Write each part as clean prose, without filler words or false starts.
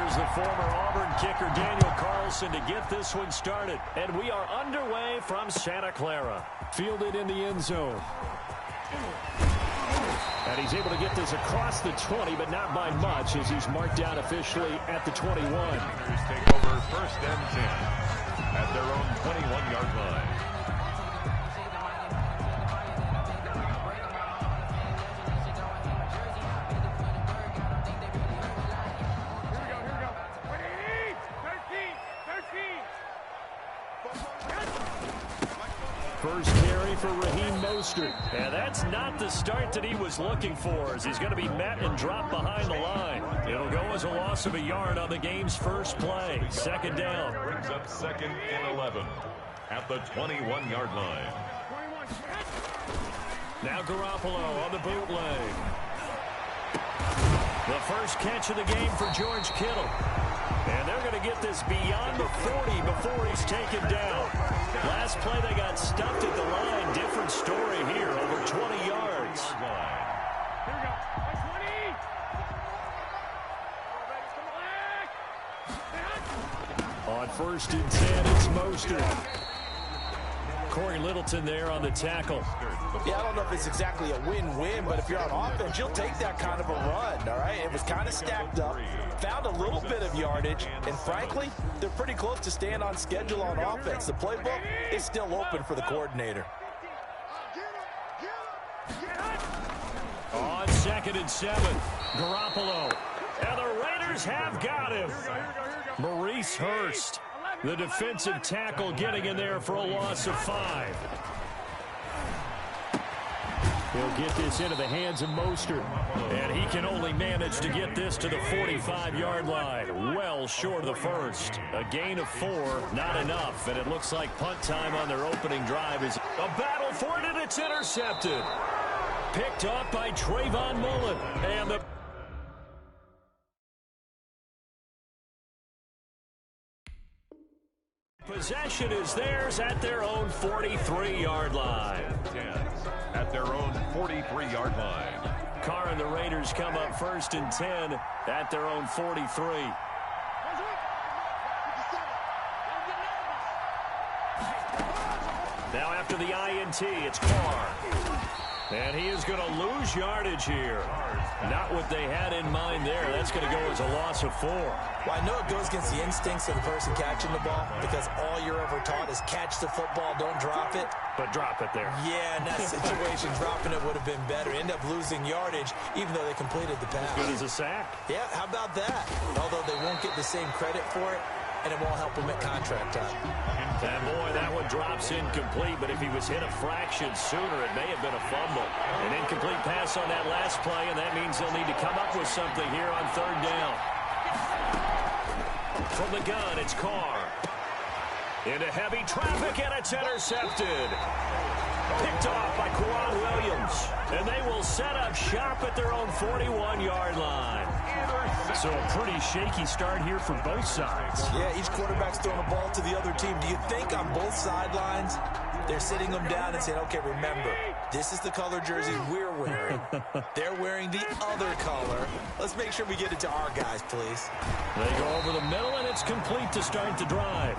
Here's the former Auburn kicker Daniel Carlson to get this one started. And we are underway from Santa Clara. Fielded in the end zone. And he's able to get this across the 20, but not by much, as he's marked down officially at the 21. Take over first and 10 at their own 21-yard line. First carry for Raheem Mostert. And that's not the start that he was looking for, as he's going to be met and dropped behind the line. It'll go as a loss of a yard on the game's first play. Second down. Brings up 2nd and 11 at the 21-yard line. Now Garoppolo on the bootleg. The first catch of the game for George Kittle. And they're going to get this beyond the 40 before he's taken down. Last play they got stuffed at the line. Different story here, over 20 yards. Here we go. 20. On 1st and 10, it's Mostert. Corey Littleton there on the tackle. Yeah, I don't know if it's exactly a win-win, but if you're on offense, you'll take that kind of a run, all right? It was kind of stacked up, found a little bit of yardage, and frankly, they're pretty close to staying on schedule on offense. The playbook is still open for the coordinator. On 2nd and 7, Garoppolo. And the Raiders have got him. Maurice Hurst, the defensive tackle, getting in there for a loss of 5. He'll get this into the hands of Mostert. And he can only manage to get this to the 45-yard line. Well short of the first. A gain of 4, not enough. And it looks like punt time on their opening drive is a battle for it, and it's intercepted. Picked off by Trayvon Mullen. And the possession is theirs at their own 43-yard line. At their own 43-yard line. Carr and the Raiders come up 1st and 10 at their own 43. Now after the INT, it's Carr. And he is going to lose yardage here. Not what they had in mind there. That's going to go as a loss of 4. Well, I know it goes against the instincts of the person catching the ball, because all you're ever taught is catch the football, don't drop it. But drop it there. Yeah, in that situation, dropping it would have been better. End up losing yardage, even though they completed the pass. As good as a sack. Yeah, how about that? Although they won't get the same credit for it, and it won't help them at contract time. And boy, that one drops incomplete, but if he was hit a fraction sooner, it may have been a fumble. An incomplete pass on that last play, and that means they'll need to come up with something here on 3rd down. From the gun, it's Carr. Into heavy traffic, and it's intercepted. Picked off by Quan Williams. And they will set up shop at their own 41-yard line. So a pretty shaky start here for both sides. Yeah, each quarterback's throwing a ball to the other team. Do you think on both sidelines they're sitting them down and saying, okay, remember, this is the color jersey we're wearing. They're wearing the other color. Let's make sure we get it to our guys, please. They go over the middle, and it's complete to start the drive.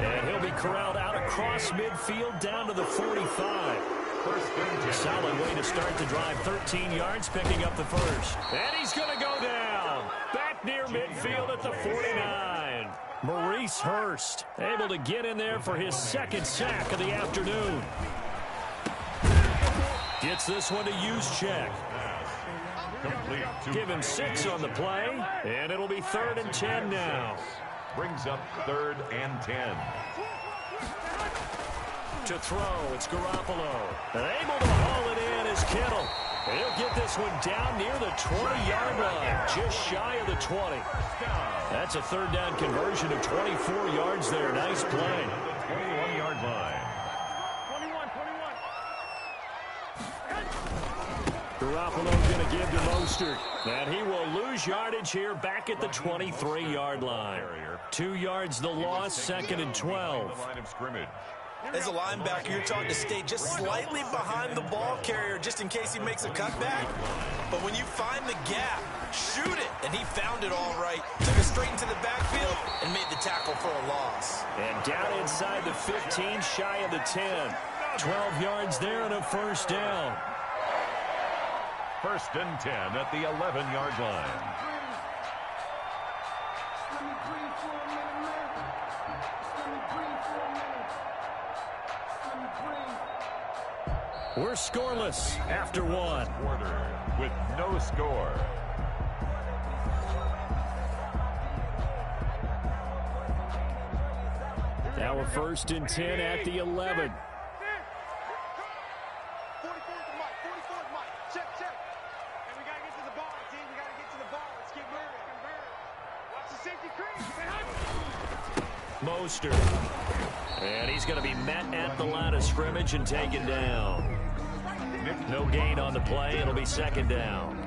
And he'll be corralled out across midfield down to the 45. Solid way to start the drive. 13 yards, picking up the first. And he's going to go down. Back near midfield at the 49. Maurice Hurst able to get in there for his 2nd sack of the afternoon. Gets this one to Juszczyk. Give him 6 on the play, and it'll be 3rd and 10 now. Brings up 3rd and 10. To throw, it's Garoppolo. And able to haul it in is Kittle. He'll get this one down near the 20-yard line, just shy of the 20. That's a 3rd down conversion of 24 yards there. Nice play. 21-yard line. 21. Garoppolo going to give to Mostert. And he will lose yardage here back at the 23-yard line. 2 yards the loss, 2nd and 12. Line of scrimmage. As a linebacker, you're taught to stay just slightly behind the ball carrier just in case he makes a cutback. But when you find the gap, shoot it. And he found it all right. Took it straight into the backfield and made the tackle for a loss. And down inside the 15, shy of the 10. 12 yards there and a first down. First and 10 at the 11-yard line. We're scoreless after one. Quarter with no score. Now a first and 10 at the 11. Mostert. And he's going to be met at the line of scrimmage and taken down. No gain on the play. It'll be second down.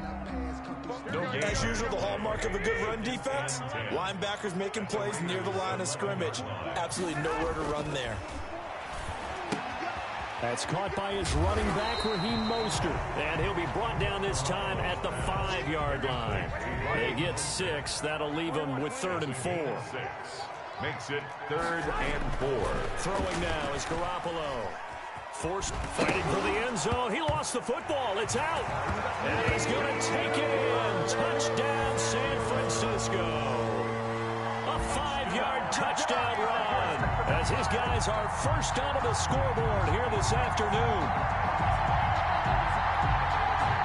As usual, the hallmark of a good run defense, linebackers making plays near the line of scrimmage. Absolutely nowhere to run there. That's caught by his running back, Raheem Mostert. And he'll be brought down this time at the 5-yard line. They get 6. That'll leave them with 3rd and 4. Makes it 3rd and 4. Throwing now is Garoppolo. Forced, fighting for the end zone. He lost the football. It's out. And he's going to take it in. Touchdown, San Francisco. A 5-yard touchdown run as his guys are first onto the scoreboard here this afternoon.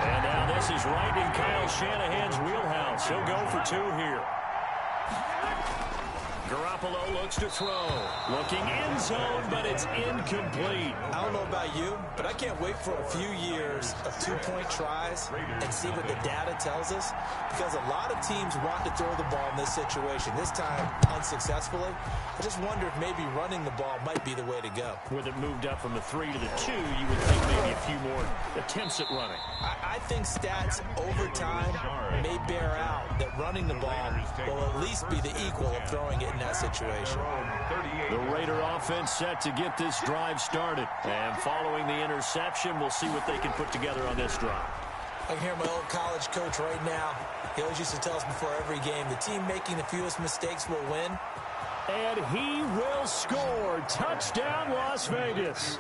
And now this is right in Kyle Shanahan's wheelhouse. He'll go for 2 here. Garoppolo looks to throw. Looking end zone, but it's incomplete. I don't know about you, but I can't wait for a few years of 2-point tries and see what the data tells us, because a lot of teams want to throw the ball in this situation, this time unsuccessfully. I just wonder if maybe running the ball might be the way to go. With it moved up from the 3 to the 2, you would think maybe a few more attempts at running. I think stats over time may bear out that running the ball will at least be the equal of throwing it in that situation. The Raider offense set to get this drive started. And following the interception, we'll see what they can put together on this drive. I can hear my old college coach right now. He always used to tell us before every game, the team making the fewest mistakes will win. And he will score. Touchdown, Las Vegas.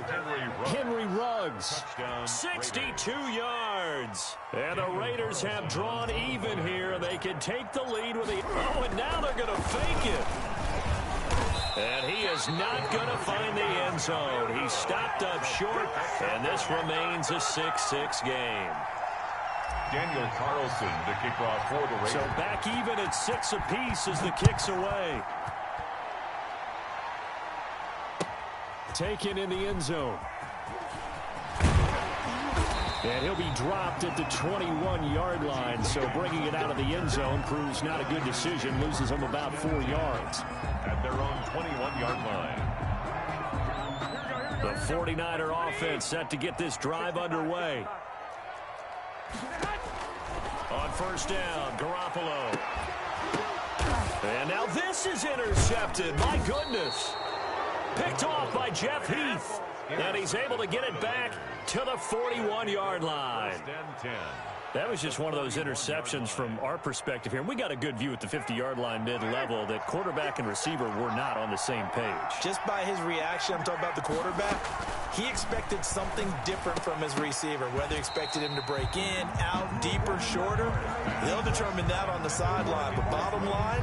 Henry Ruggs, 62 yards. And the Raiders have drawn even here. They can take the lead with the... Oh, and now they're going to fake it. And he is not going to find the end zone. He stopped up short, and this remains a 6-6 game. Daniel Carlson to kick off for the Raiders. So back even at 6 apiece as the kick's away. Taken in the end zone. And he'll be dropped at the 21-yard line, so bringing it out of the end zone proves not a good decision. Loses him about 4 yards. At their own 21-yard line. The 49er offense set to get this drive underway. On first down, Garoppolo. And now this is intercepted. My goodness. Picked off by Jeff Heath. And he's able to get it back to the 41-yard line. That was just one of those interceptions from our perspective here. We got a good view at the 50-yard line mid-level that quarterback and receiver were not on the same page. Just by his reaction, I'm talking about the quarterback, he expected something different from his receiver. Whether he expected him to break in, out, deeper, shorter, they'll determine that on the sideline. But bottom line,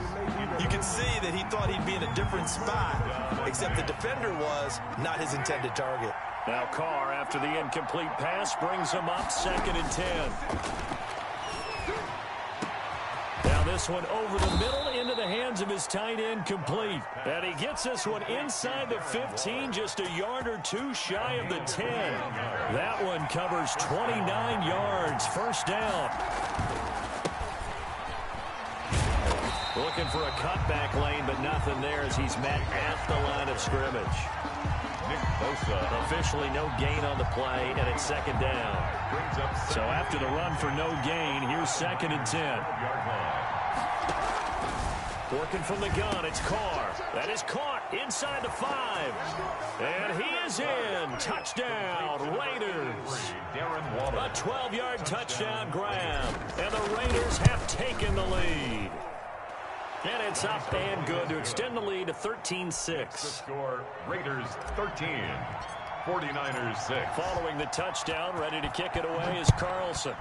you can see that he thought he'd be in a different spot, except the defender was not his intended target. Now Carr, after the incomplete pass, brings him up 2nd and 10. Now this one over the middle into the hands of his tight end, complete. And he gets this one inside the 15, just a yard or 2 shy of the 10. That one covers 29 yards, first down. Looking for a cutback lane, but nothing there as he's met at the line of scrimmage. Officially no gain on the play, and it's 2nd down. So after the run for no gain, here's 2nd and 10. Working from the gun, it's Carr. That is caught inside the 5. And he is in. Touchdown, Raiders. A 12-yard touchdown grab. And the Raiders have taken the lead. And it's up and good to extend the lead to 13-6. The score, Raiders 13, 49ers 6. Following the touchdown, ready to kick it away is Carlson.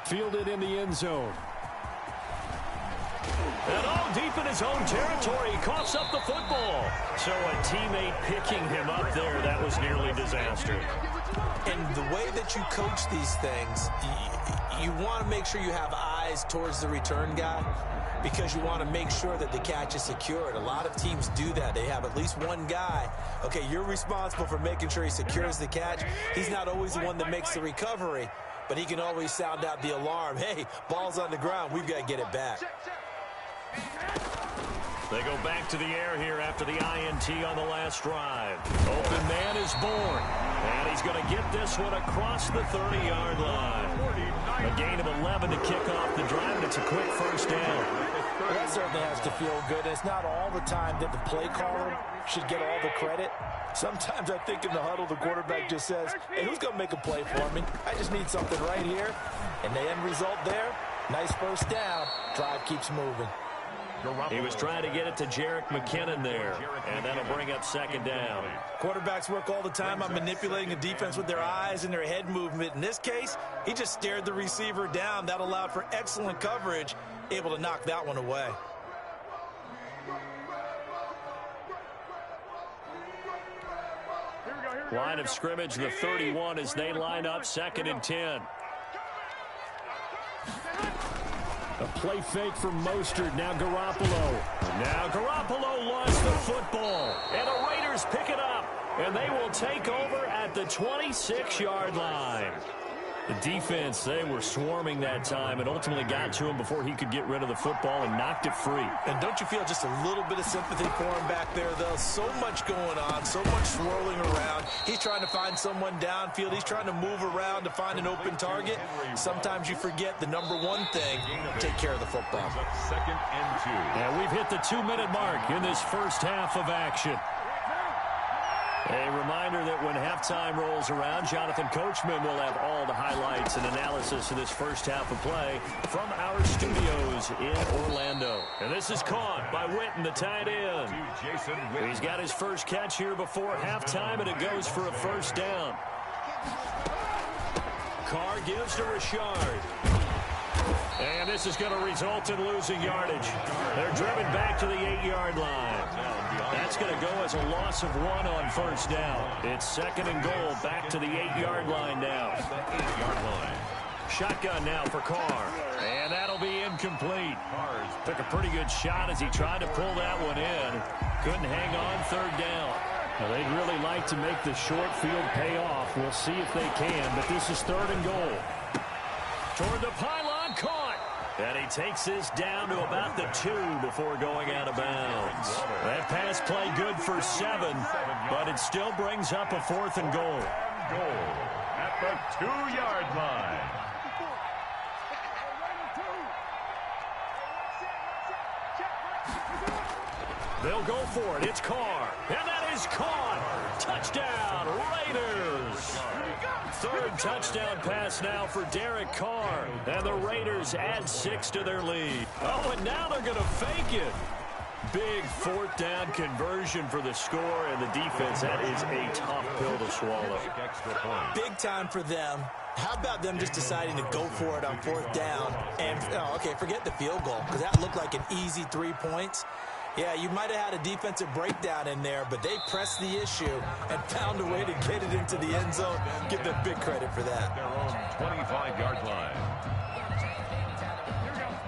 Fielded in the end zone. And deep in his own territory, he coughs up the football. So a teammate picking him up there, that was nearly disaster. And the way that you coach these things, you want to make sure you have eyes towards the return guy because you want to make sure that the catch is secured. A lot of teams do that. They have at least one guy. Okay, you're responsible for making sure he secures the catch. He's not always the one that makes the recovery, but he can always sound out the alarm. Hey, ball's on the ground. We've got to get it back. They go back to the air here after the INT on the last drive. Open man is born. And he's going to get this one across the 30-yard line. A gain of 11 to kick off the drive, and it's a quick first down. Well, that certainly has to feel good. It's not all the time that the play caller should get all the credit. Sometimes I think in the huddle, the quarterback just says, hey, who's going to make a play for me? I just need something right here. And the end result there, nice first down. Drive keeps moving. He was trying to get it to Jerick McKinnon there, and that'll bring up second down. Quarterbacks work all the time on manipulating the defense with their eyes and their head movement. In this case, he just stared the receiver down. That allowed for excellent coverage, able to knock that one away. Line of scrimmage, the 31, as they line up 2nd and 10. A play fake from Mostert. Now Garoppolo. Now Garoppolo lost the football. And the Raiders pick it up. And they will take over at the 26-yard line. The defense, they were swarming that time and ultimately got to him before he could get rid of the football and knocked it free. And don't you feel just a little bit of sympathy for him back there, though? So much going on, so much swirling around. He's trying to find someone downfield. He's trying to move around to find an open target. Sometimes you forget the number one thing, take care of the football. 2nd and 2. And we've hit the 2-minute mark in this first half of action. A reminder that when halftime rolls around, Jonathan Coachman will have all the highlights and analysis of this first half of play from our studios in Orlando. And this is caught by Witten, the tight end. He's got his first catch here before halftime, and it goes for a first down. Carr gives to Richard. And this is going to result in losing yardage. They're driven back to the 8-yard line. That's going to go as a loss of 1 on first down. It's 2nd and goal, back to the 8-yard line now. Shotgun now for Carr. And that'll be incomplete. Took a pretty good shot as he tried to pull that one in. Couldn't hang on 3rd down. Now, they'd really like to make the short field pay off. We'll see if they can, but this is 3rd and goal. Toward the pylon, caught. And he takes this down to about the 2 before going out of bounds. That pass play good for 7, but it still brings up a 4th and goal. Goal at the 2-yard line. They'll go for it. It's Carr. And that is caught. Touchdown, Raiders. 3rd touchdown pass now for Derek Carr. And the Raiders add 6 to their lead. Oh, and now they're going to fake it. Big 4th down conversion for the score, and the defense, that is a tough pill to swallow. Big time for them. How about them just deciding to go for it on 4th down? And, okay, forget the field goal, because that looked like an easy 3 points. Yeah, you might have had a defensive breakdown in there, but they pressed the issue and found a way to get it into the end zone. Give them big credit for that. Their own 25-yard line.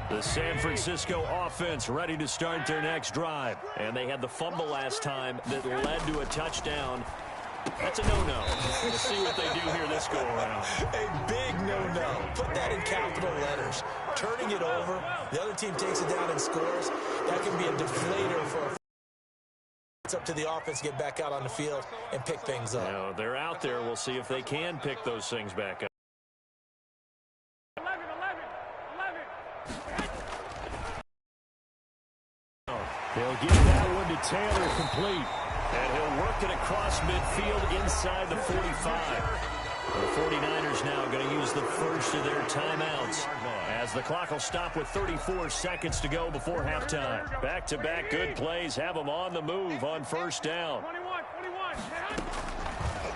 The San Francisco offense ready to start their next drive. And they had the fumble last time that led to a touchdown. That's a no-no. We'll see what they do here this go-around. A big no-no. Put that in capital letters. Turning it over, the other team takes it down and scores. That can be a deflator for a... It's up to the offense to get back out on the field and pick things up. Now, they're out there. We'll see if they can pick those things back up. They'll get that one to to Taylor, complete. And he'll work it across midfield inside the 45. The 49ers now going to use the first of their timeouts as the clock will stop with 34 seconds to go before halftime. Back-to-back good plays have them on the move on first down. 21.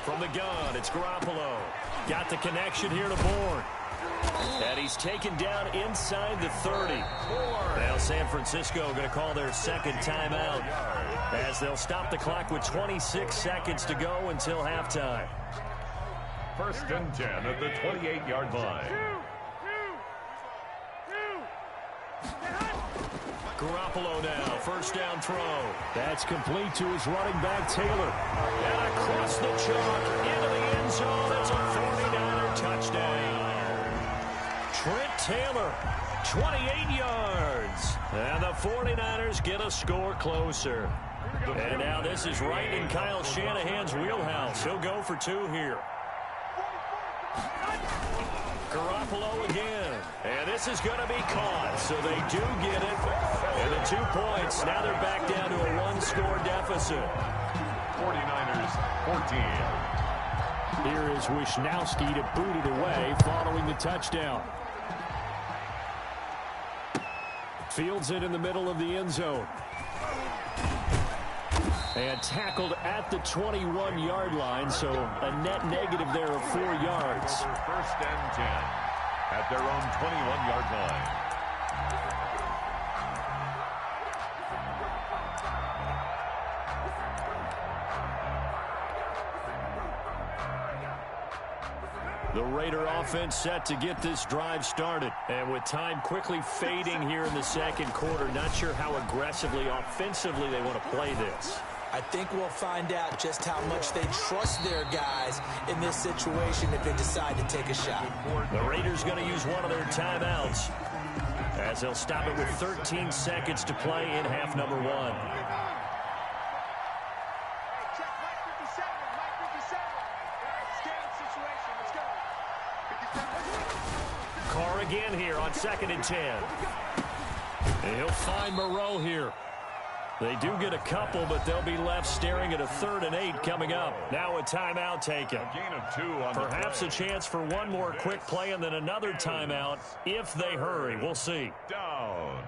From the gun, it's Garoppolo. Got the connection here to Bourne. And he's taken down inside the 30. Now San Francisco going to call their second timeout as they'll stop the clock with 26 seconds to go until halftime. First and 10 at the 28-yard line. Garoppolo now, first down throw. That's complete to his running back, Taylor. And across the chalk, into the end zone. That's a 49er touchdown. Trent Taylor, 28 yards. And the 49ers get a score closer. And now this is right in Kyle Shanahan's wheelhouse. He'll go for two here. Garoppolo again. And this is going to be caught, so they do get it. And the 2 points, now they're back down to a one-score deficit. 49ers 14. Here is Wisnowski to boot it away following the touchdown. Fields it in the middle of the end zone. And tackled at the 21-yard line, so a net negative there of 4 yards. First and 10 at their own 21-yard line. The Raider offense set to get this drive started. And with time quickly fading here in the second quarter, not sure how aggressively, offensively they want to play this. I think we'll find out just how much they trust their guys in this situation if they decide to take a shot. The Raiders going to use one of their timeouts as they'll stop it with 13 seconds to play in half number one. Carr again here on 2nd and 10. And he'll find Moreau here. They do get a couple, but they'll be left staring at a 3rd and 8 coming up. Now a timeout taken. A gain of 2 on Perhaps a chance for one more quick play and then another timeout if they hurry. We'll see. Down.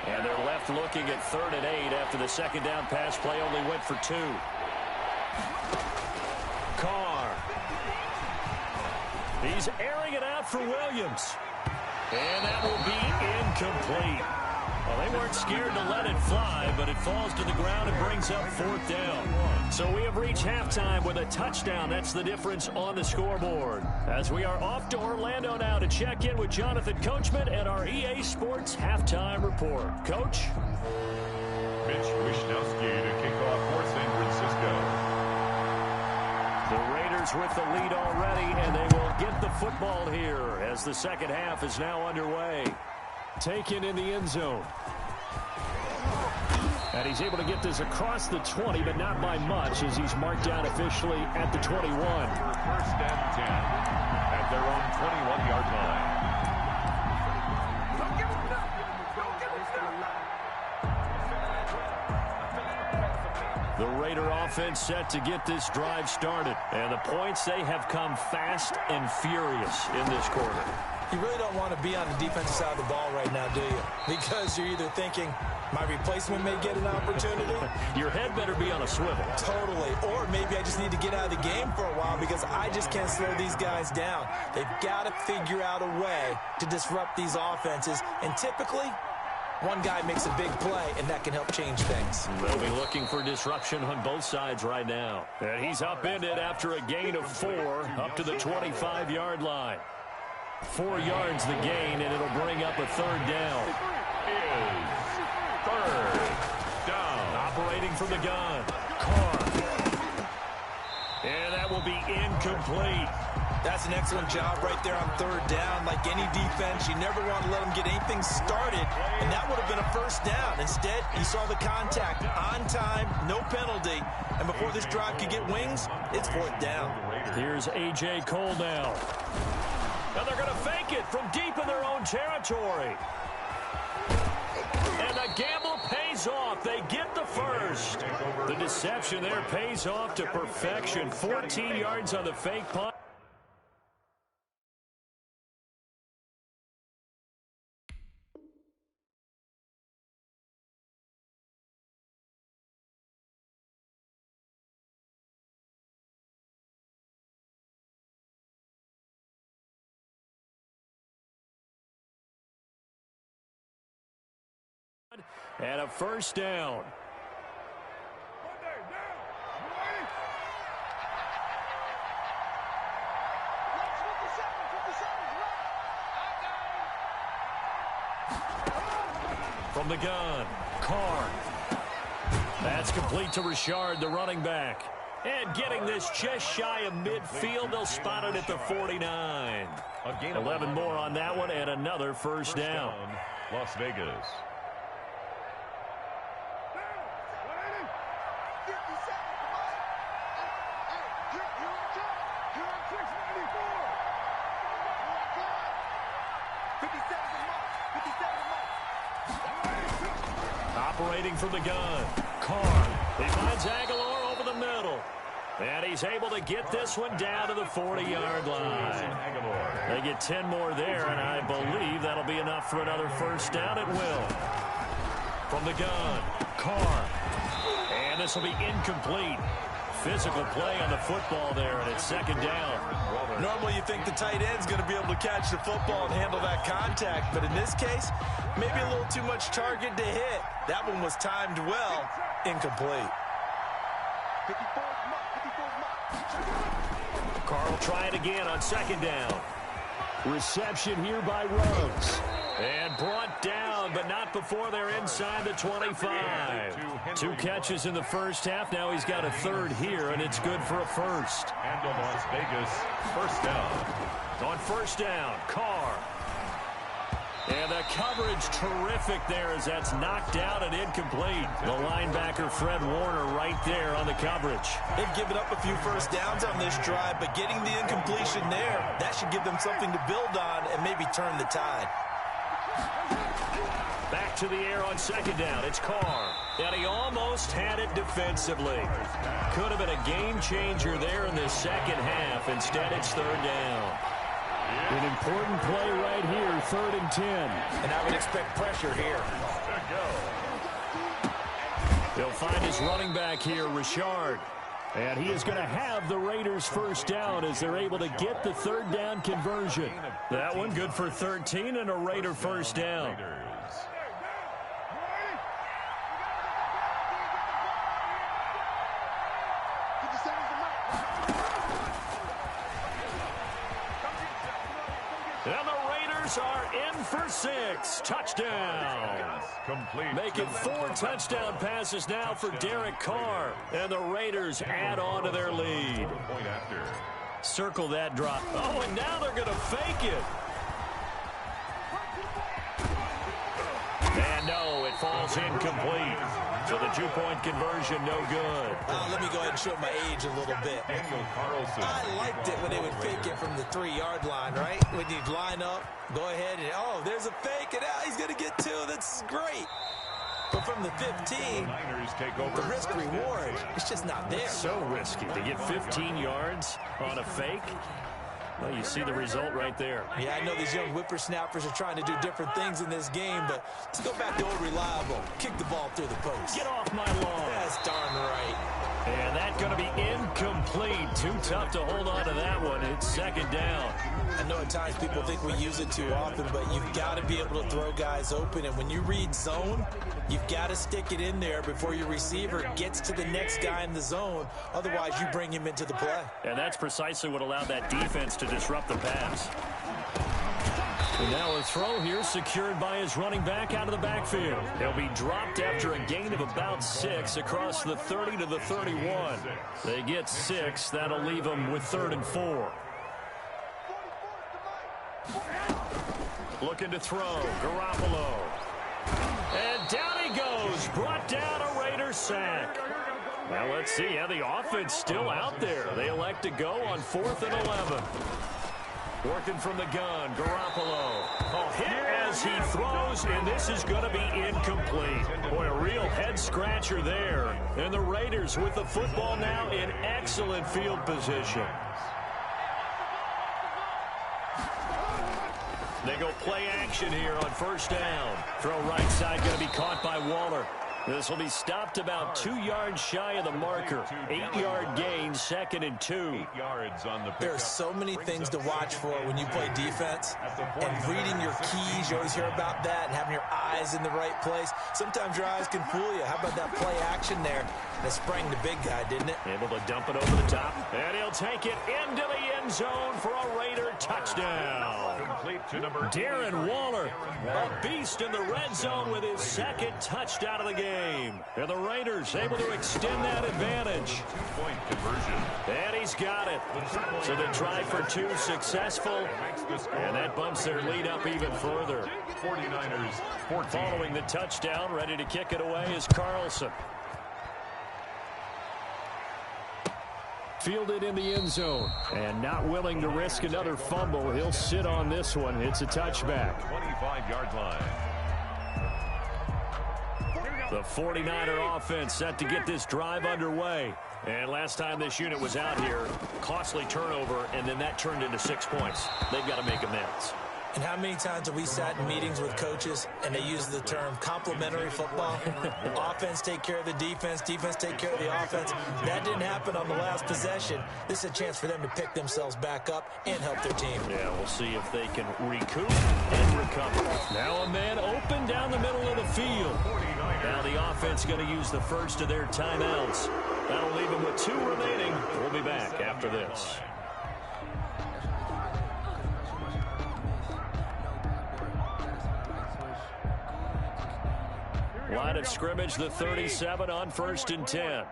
And they're left looking at 3rd and 8 after the second down pass play only went for 2. Carr. He's airing it out for Williams. And that will be incomplete. Well, they weren't scared to let it fly, but it falls to the ground and brings up 4th down. So we have reached halftime with a touchdown. That's the difference on the scoreboard. As we are off to Orlando now to check in with Jonathan Coachman and our EA Sports Halftime Report. Coach? Mitch Wisnowski to kick off for San Francisco. The Raiders with the lead already, and they will get the football here as the second half is now underway. Taken in the end zone. And he's able to get this across the 20, but not by much as he's marked down officially at the 21. First and 10 at their own 21-yard line. The Raider offense set to get this drive started. And the points, they have come fast and furious in this quarter. You really don't want to be on the defensive side of the ball right now, do you? Because you're either thinking, my replacement may get an opportunity. Your head better be on a swivel. Totally. Or maybe I just need to get out of the game for a while because I just can't slow these guys down. They've got to figure out a way to disrupt these offenses. And typically, one guy makes a big play, and that can help change things. They'll be looking for disruption on both sides right now. And he's upended after a gain of 4 up to the 25-yard line. 4 yards the gain, and it'll bring up a 3rd down. Is 3rd down. Operating from the gun. Carr. And that will be incomplete. That's an excellent job right there on 3rd down. Like any defense, you never want to let them get anything started, and that would have been a 1st down. Instead, you saw the contact on time, no penalty, and before this drive could get wings, it's 4th down. Here's A.J. Cole now. And they're going to fake it from deep in their own territory. And the gamble pays off. They get the first. The deception there pays off to perfection. 14 yards on the fake punt. And a first down. From the gun, Carr. That's complete to Richard, the running back. And getting this just shy of midfield, they'll spot it at the 49. 11 more on that one, and another first down. Las Vegas. Operating from the gun, Carr. He finds Aguilar over the middle. And he's able to get this one down to the 40-yard line. They get 10 more there, and I believe that'll be enough for another first down. It will. From the gun, Carr. And this will be incomplete. Physical play on the football there, and it's second down. Normally you think the tight end's going to be able to catch the football and handle that contact, but in this case, maybe a little too much target to hit. That one was timed well, incomplete. Carr will try it again on second down. Reception here by Rhodes. And brought down, but not before they're inside the 25. 2 catches in the first half. Now he's got a third here, and it's good for a first. And Las Vegas, first down. On first down, Carr. And the coverage terrific there as that's knocked out and incomplete. The linebacker, Fred Warner, right there on the coverage. They've given up a few first downs on this drive, but getting the incompletion there, that should give them something to build on and maybe turn the tide. Back to the air on second down. It's Carr. And he almost had it defensively. Could have been a game changer there in the second half. Instead, it's third down. An important play right here, 3rd and 10. And I would expect pressure here. He'll find his running back here, Richard. And he is going to have the Raiders first down as they're able to get the third down conversion. That one good for 13 and a Raider first down. And the Raiders are in for 6. Touchdown. Making 4 touchdown passes now for Derek Carr. And the Raiders add on to their lead. Circle that drop. Oh, and now they're going to fake it. And no, it falls incomplete. So the 2-point conversion, no good. Let me go ahead and show my age a little bit. I liked it when they would fake it from the 3-yard line, right? When you'd line up, go ahead and, oh, there's a fake, and he's going to get 2. That's great. But from the 15, the risk-reward, it's just not there. It's so risky to get 15 yards on a fake. Well, you see the result right there. Yeah, I know these young whippersnappers are trying to do different things in this game, but let's go back to old reliable. Kick the ball through the post. Get off my lawn. That's darn right. And that's going to be incomplete. Too tough to hold on to that one. It's second down. I know at times people think we use it too often, but you've got to be able to throw guys open. And when you read zone, you've got to stick it in there before your receiver gets to the next guy in the zone. Otherwise, you bring him into the play. And that's precisely what allowed that defense to disrupt the pass. And now a throw here secured by his running back out of the backfield. He'll be dropped after a gain of about 6 across the 30 to the 31. They get 6. That'll leave them with 3rd and 4. Looking to throw. Garoppolo. And down he goes. Brought down a Raider sack. Well, let's see how the offense still out there. They elect to go on 4th and 11. Working from the gun, Garoppolo. Hit as he throws, and this is going to be incomplete. Boy, a real head-scratcher there. And the Raiders with the football now in excellent field position. They go play action here on first down. Throw right side going to be caught by Waller. This will be stopped about 2 yards shy of the marker. 8-yard gain, 2nd and 2. 8 yards on the pickup. There are so many things to watch for when you play defense. And reading your keys, you always hear about that, and having your eyes in the right place. Sometimes your eyes can fool you. How about that play action there? That sprang the big guy, didn't it? Able to dump it over the top. And he'll take it into the end zone for a Raider touchdown. Complete to number Darren Waller, a beast in the red zone with his 2nd touchdown of the game. And the Raiders able to extend that advantage. 2-point conversion. And he's got it. So the try for 2 successful. And that bumps their lead up even further. 49ers 14. Following the touchdown, ready to kick it away is Carlson. Fielded in the end zone. And not willing to risk another fumble. He'll sit on this one. It's a touchback. 25-yard line. The 49er offense set to get this drive underway. And last time this unit was out here, costly turnover, and then that turned into 6 points. They've got to make amends. And how many times have we sat in meetings with coaches and they use the term complementary football? Offense take care of the defense, defense take care of the offense. That didn't happen on the last possession. This is a chance for them to pick themselves back up and help their team. Yeah, we'll see if they can recoup and recover. Now a man open down the middle of the field. Now the offense going to use the first of their timeouts. That'll leave them with 2 remaining. We'll be back after this. Line of scrimmage, the 37 on 1st and 10.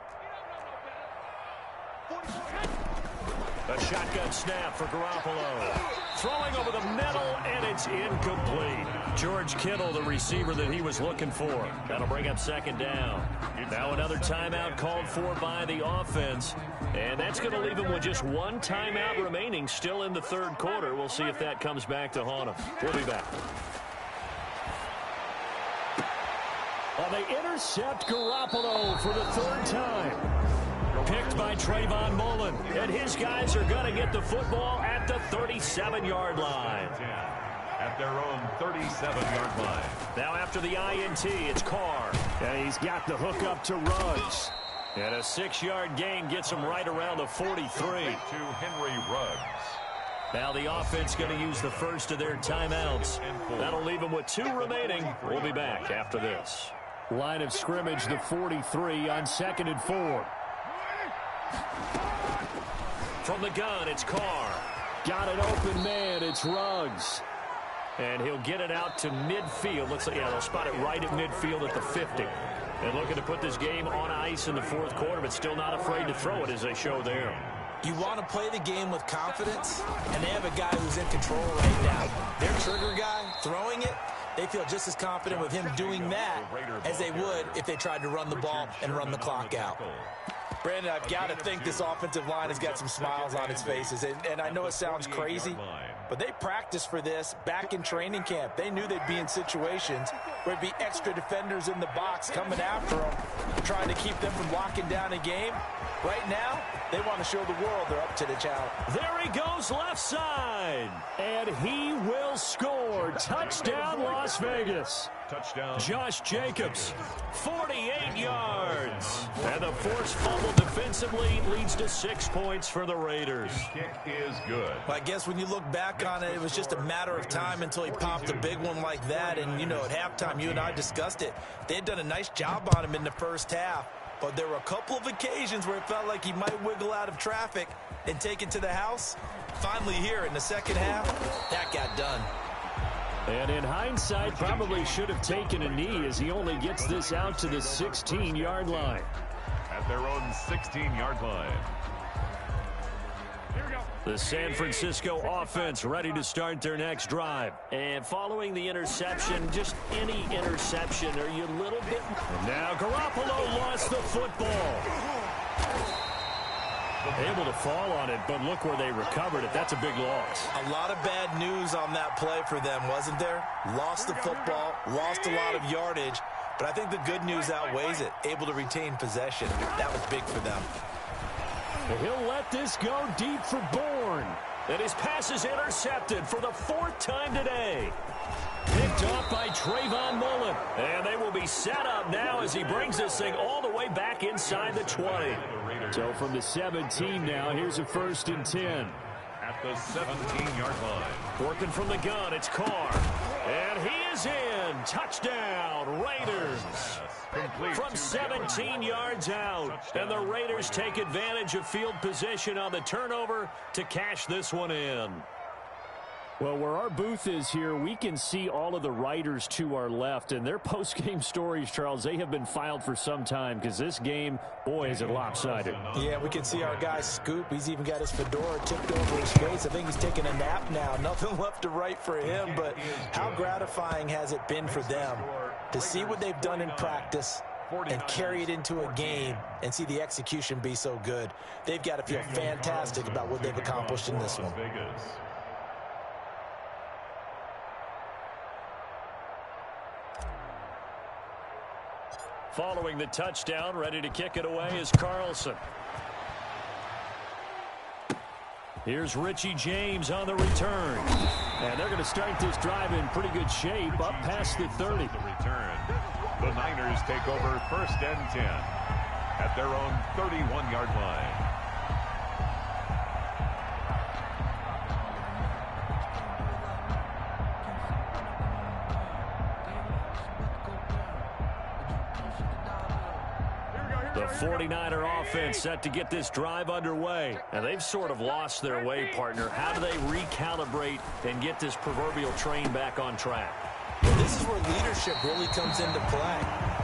A shotgun snap for Garoppolo. Throwing over the middle, and it's incomplete. George Kittle, the receiver that he was looking for. That'll bring up 2nd down. Now another timeout called for by the offense. And that's going to leave him with just 1 timeout remaining still in the 3rd quarter. We'll see if that comes back to haunt him. We'll be back. Well, they intercept Garoppolo for the 3rd time. Picked by Trayvon Mullen. And his guys are going to get the football at the 37-yard line. At their own 37-yard line. Now after the INT, it's Carr. And he's got the hook up to Ruggs. And a 6-yard gain gets him right around the 43. To Henry Ruggs. Now the offense going to use the first of their timeouts. That'll leave them with 2 remaining. We'll be back after this. Line of scrimmage, the 43 on 2nd and 4. From the gun, it's Carr. Got an open man, it's Ruggs. And he'll get it out to midfield. Looks like, yeah, they'll spot it right at midfield at the 50. And looking to put this game on ice in the 4th quarter, but still not afraid to throw it as they show there. You want to play the game with confidence, and they have a guy who's in control right now. Their trigger guy, throwing it, they feel just as confident with him doing that as they would if they tried to run the ball and run the clock out. Brandon, I've got to think this offensive line has got some smiles on its faces. And I know it sounds crazy, but they practiced for this back in training camp. They knew they'd be in situations where it'd be extra defenders in the box coming after them, trying to keep them from locking down a game. Right now, they want to show the world they're up to the challenge. There he goes left side. And he will score. Touchdown, Las Vegas. Touchdown. Josh Jacobs, 48 yards. And the forced fumble defensively leads to 6 points for the Raiders. Kick is good. Well, I guess when you look back on it, it was just a matter of time until he popped a big one like that. And, you know, at halftime, you and I discussed it. They had done a nice job on him in the first half. But there were a couple of occasions where it felt like he might wiggle out of traffic and take it to the house. Finally here in the second half, that got done. And in hindsight, probably should have taken a knee as he only gets this out to the 16-yard line. At their own 16-yard line. Here we go. The San Francisco offense ready to start their next drive. And following the interception, just any interception, are you a little bit... And now Garoppolo lost the football. Able to fall on it, but look where they recovered it. That's a big loss. A lot of bad news on that play for them, wasn't there? Lost the football, lost a lot of yardage, but I think the good news outweighs it. Able to retain possession. That was big for them. He'll let this go deep for Bourne. And his pass is intercepted for the 4th time today. Picked off by Trayvon Mullen. And they will be set up now as he brings this thing all the way back inside the 20. So from the 17 now, here's a 1st and 10. At the 17-yard line. Working from the gun, it's Carr. And he is in. Touchdown, Raiders. From 17 yards out. And the Raiders take advantage of field position on the turnover to cash this one in. Well, where our booth is here, we can see all of the writers to our left. And their post-game stories, Charles, they have been filed for some time because this game, boy, is it lopsided. Yeah, we can see our guy Scoop. He's even got his fedora tipped over his face. I think he's taking a nap now. Nothing left to write for him, but how gratifying has it been for them to see what they've done in practice and carry it into a game and see the execution be so good. They've got to feel fantastic about what they've accomplished in this one. Following the touchdown, ready to kick it away is Carlson. Here's Richie James on the return. And they're going to start this drive in pretty good shape up past the 30. The Niners take over 1st and 10 at their own 31-yard line. The 49er offense set to get this drive underway. And they've sort of lost their way, partner. How do they recalibrate and get this proverbial train back on track? Well, this is where leadership really comes into play.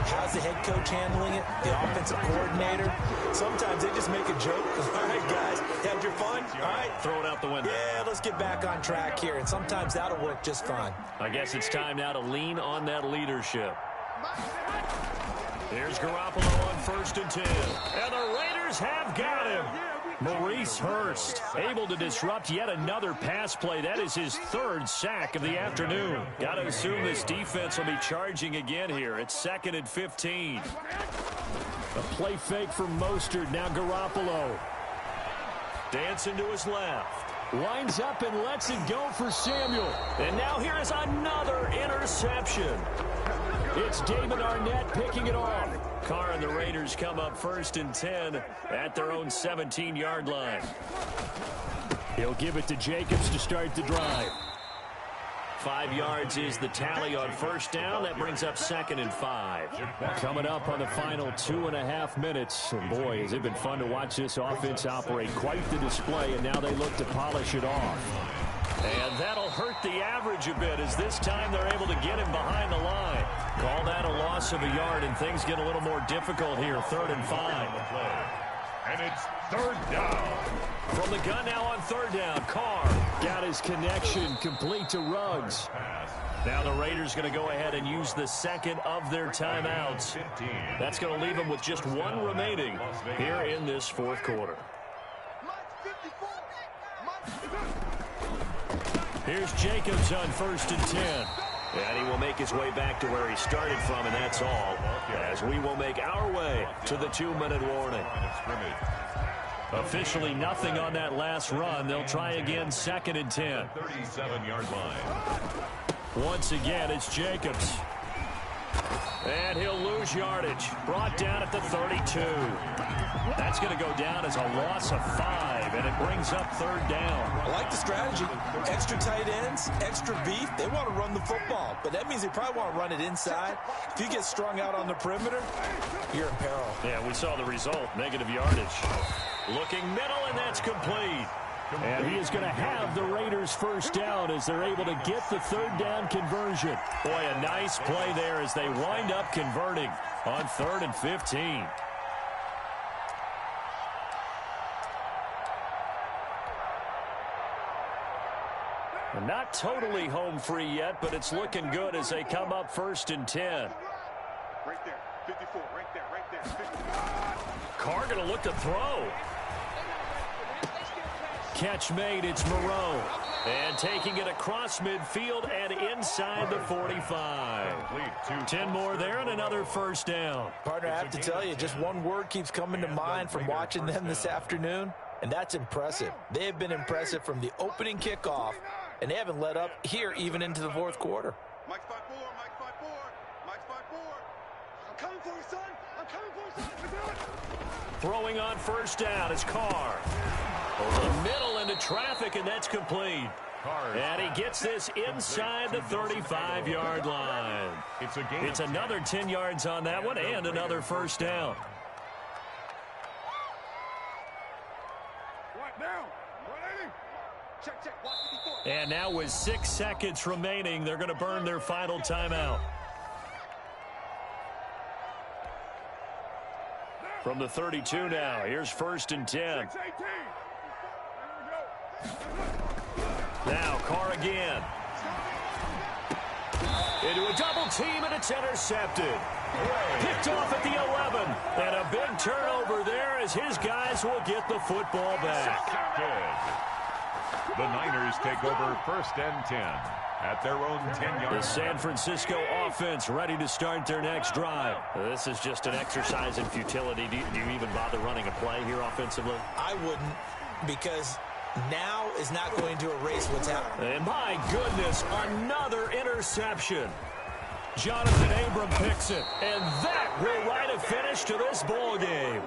How's the head coach handling it? The offensive coordinator? Sometimes they just make a joke. All right, guys, had your fun? All right. Throw it out the window. Yeah, let's get back on track here. And sometimes that'll work just fine. I guess it's time now to lean on that leadership. Here's Garoppolo on 1st and 10. And the Raiders have got him. Maurice Hurst able to disrupt yet another pass play. That is his 3rd sack of the afternoon. Got to assume this defense will be charging again here. It's 2nd and 15. A play fake from Mostert. Now Garoppolo. Dancing to his left. Winds up and lets it go for Samuel. And now here is another interception. It's David Arnett picking it off. Carr and the Raiders come up 1st and 10 at their own 17-yard line. He'll give it to Jacobs to start the drive. 5 yards is the tally on 1st down. That brings up 2nd and 5. Coming up on the final 2.5 minutes. And boy, has it been fun to watch this offense operate. Quite the display, and now they look to polish it off. And that'll hurt the average a bit as this time they're able to get him behind the line. Call that a loss of a yard, and things get a little more difficult here. 3rd and 5. And it's 3rd down. From the gun now on 3rd down. Carr got his connection complete to Ruggs. Now the Raiders going to go ahead and use the 2nd of their timeouts. That's going to leave them with just 1 remaining here in this 4th quarter. Here's Jacobs on 1st and 10. And he will make his way back to where he started from, and that's all, as we will make our way to the 2-minute warning. Officially nothing on that last run. They'll try again, 2nd and 10. 37-yard line. Once again, it's Jacobs. And he'll lose yardage. Brought down at the 32. That's going to go down as a loss of 5, and it brings up 3rd down. I like the strategy. Extra tight ends, extra beef. They want to run the football, but that means they probably want to run it inside. If you get strung out on the perimeter, you're in peril. Yeah, we saw the result, negative yardage. Looking middle, and that's complete. And he is going to have the Raiders 1st down as they're able to get the 3rd down conversion. Boy, a nice play there as they wind up converting on 3rd and 15. Not totally home free yet, but it's looking good as they come up 1st and 10. Right there, 54, right there, 54. Carr going to look to throw. Catch made, it's Moreau. And taking it across midfield and inside the 45. 10 more there and another first down. Partner, I have to tell you, just one word keeps coming to mind from watching them this afternoon, and that's impressive. They have been impressive from the opening kickoff, and they haven't let up here even into the fourth quarter. Mike 5-4, Mike 5-4, Mike 5-4. I'm coming for you, son. I'm coming for you, son. We do it. Throwing on first down is Carr. Over the middle into traffic, and that's complete. And he gets this inside the 35-yard line. It's another 10 yards on that one and another first down. And now with 6 seconds remaining, they're going to burn their final timeout. From the 32 now, here's first and 10. Now Carr again. Into a double team, and it's intercepted. Picked off at the 11. And a big turnover there as his guys will get the football back. Good. The Niners take over first and 10 at their own 10-yard. The San Francisco offense ready to start their next drive. This is just an exercise in futility. Do you even bother running a play here offensively? I wouldn't, because now is not going to erase what's happened. And my goodness, another interception. Jonathan Abram picks it, and that will write a finish to this ball game.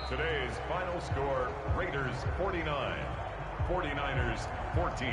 Today's final score, Raiders 49, 49ers 14.